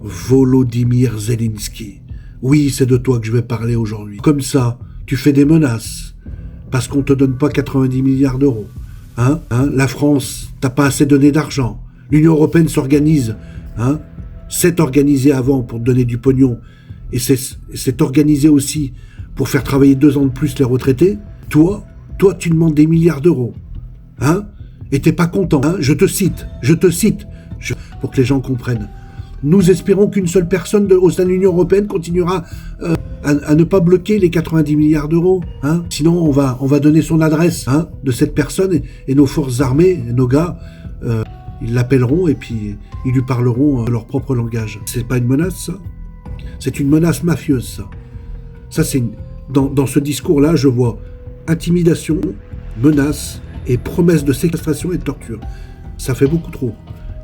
Volodymyr Zelensky. Oui, c'est de toi que je vais parler aujourd'hui. Comme ça, tu fais des menaces, parce qu'on te donne pas 90 milliards d'euros. La France, t'as pas assez donné d'argent. L'Union européenne s'organise, s'est organisée avant pour te donner du pognon, et c'est organisé aussi pour faire travailler 2 ans de plus les retraités. Toi, tu demandes des milliards d'euros. Et t'es pas content. Je te cite, pour que les gens comprennent. Nous espérons qu'une seule personne au sein de l'Union européenne continuera à ne pas bloquer les 90 milliards d'euros. Sinon, on va donner son adresse de cette personne et nos forces armées, nos gars, ils l'appelleront et puis ils lui parleront leur propre langage. C'est pas une menace, ça? C'est une menace mafieuse, ça. Ça, c'est dans ce discours-là, je vois intimidation, menace et promesse de séquestration et de torture. Ça fait beaucoup trop.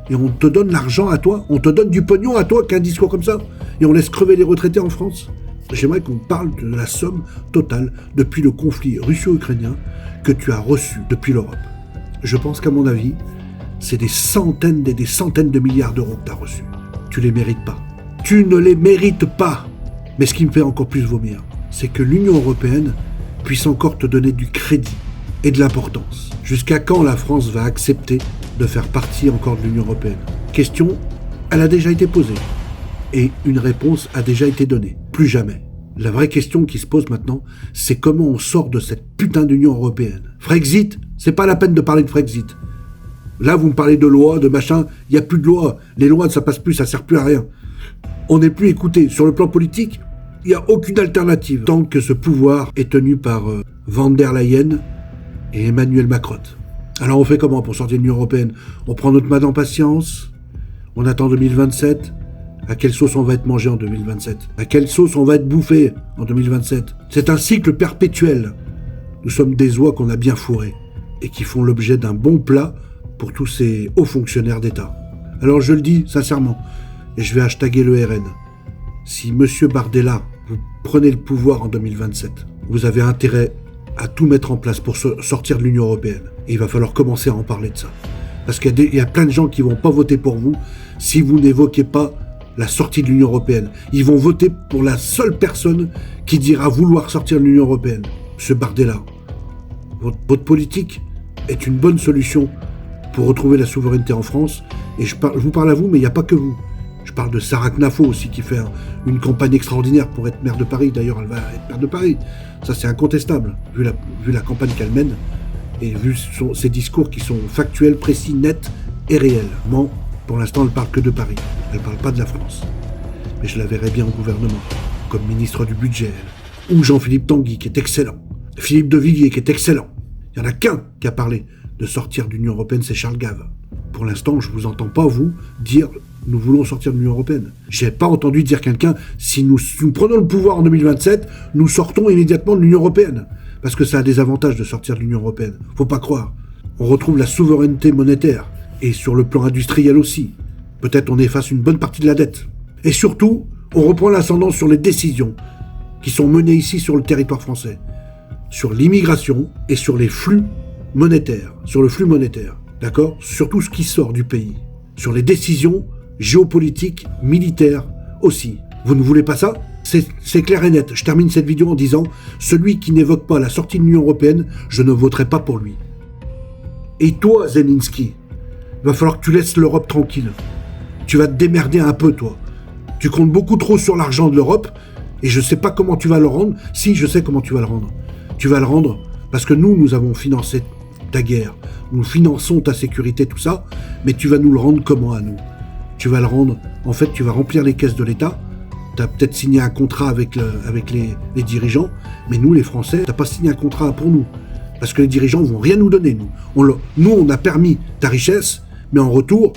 Et on te donne l'argent à toi, on te donne du pognon à toi qu'un discours comme ça, et on laisse crever les retraités en France. J'aimerais qu'on parle de la somme totale depuis le conflit russo-ukrainien que tu as reçu depuis l'Europe. Je pense qu'à mon avis, c'est des centaines et des centaines de milliards d'euros que tu as reçus. Tu les mérites pas. Tu ne les mérites pas. Mais ce qui me fait encore plus vomir, c'est que l'Union européenne puisse encore te donner du crédit et de l'importance. Jusqu'à quand la France va accepter de faire partie encore de l'Union européenne? Question, elle a déjà été posée. Et une réponse a déjà été donnée. Plus jamais. La vraie question qui se pose maintenant, c'est comment on sort de cette putain d'Union européenne. Frexit, c'est pas la peine de parler de Frexit. Là, vous me parlez de loi, de machin, il n'y a plus de loi. Les lois, ça passe plus, ça sert plus à rien. On n'est plus écouté. Sur le plan politique, il n'y a aucune alternative. Tant que ce pouvoir est tenu par Van der Leyen et Emmanuel Macron. Alors on fait comment pour sortir de l'Union européenne? On prend notre mal en patience, on attend 2027. À quelle sauce on va être mangé en 2027? À quelle sauce on va être bouffé en 2027? C'est un cycle perpétuel. Nous sommes des oies qu'on a bien fourrées et qui font l'objet d'un bon plat pour tous ces hauts fonctionnaires d'État. Alors je le dis sincèrement, et je vais hashtaguer le RN. Si Monsieur Bardella, vous prenez le pouvoir en 2027, vous avez intérêt à tout mettre en place pour sortir de l'Union européenne. Et il va falloir commencer à en parler de ça. Parce qu'il y a plein de gens qui vont pas voter pour vous si vous n'évoquez pas la sortie de l'Union européenne. Ils vont voter pour la seule personne qui dira vouloir sortir de l'Union européenne. Monsieur Bardella, votre politique est une bonne solution pour retrouver la souveraineté en France. Et je vous parle à vous, mais il n'y a pas que vous. Je parle de Sarah Knafo aussi, qui fait une campagne extraordinaire pour être maire de Paris. D'ailleurs, elle va être maire de Paris. Ça, c'est incontestable, vu la campagne qu'elle mène, et vu ses discours qui sont factuels, précis, nets et réels. Bon, pour l'instant, elle ne parle que de Paris. Elle ne parle pas de la France. Mais je la verrai bien au gouvernement, comme ministre du budget, elle. Ou Jean-Philippe Tanguy, qui est excellent. Philippe de Villiers, qui est excellent. Il n'y en a qu'un qui a parlé de sortir de l'Union européenne, c'est Charles Gave. Pour l'instant, je ne vous entends pas, vous, dire « nous voulons sortir de l'Union européenne ». Je n'ai pas entendu dire quelqu'un « si nous prenons le pouvoir en 2027, nous sortons immédiatement de l'Union européenne ». Parce que ça a des avantages de sortir de l'Union européenne. Faut pas croire. On retrouve la souveraineté monétaire. Et sur le plan industriel aussi. Peut-être on efface une bonne partie de la dette. Et surtout, on reprend l'ascendant sur les décisions qui sont menées ici sur le territoire français. Sur l'immigration et sur les flux monétaires. Sur le flux monétaire. D'accord? Sur tout ce qui sort du pays. Sur les décisions géopolitiques, militaires aussi. Vous ne voulez pas ça? C'est clair et net. Je termine cette vidéo en disant « Celui qui n'évoque pas la sortie de l'Union européenne, je ne voterai pas pour lui. » Et toi, Zelensky, il va falloir que tu laisses l'Europe tranquille. Tu vas te démerder un peu, toi. Tu comptes beaucoup trop sur l'argent de l'Europe, et je ne sais pas comment tu vas le rendre. Si, je sais comment tu vas le rendre. Tu vas le rendre parce que nous avons financé ta guerre. Nous finançons ta sécurité, tout ça, mais tu vas nous le rendre comment à nous? Tu vas le rendre, en fait, tu vas remplir les caisses de l'État. Tu as peut-être signé un contrat avec les dirigeants, mais nous, les Français, tu n'as pas signé un contrat pour nous. Parce que les dirigeants ne vont rien nous donner, nous. Nous, on a permis ta richesse, mais en retour,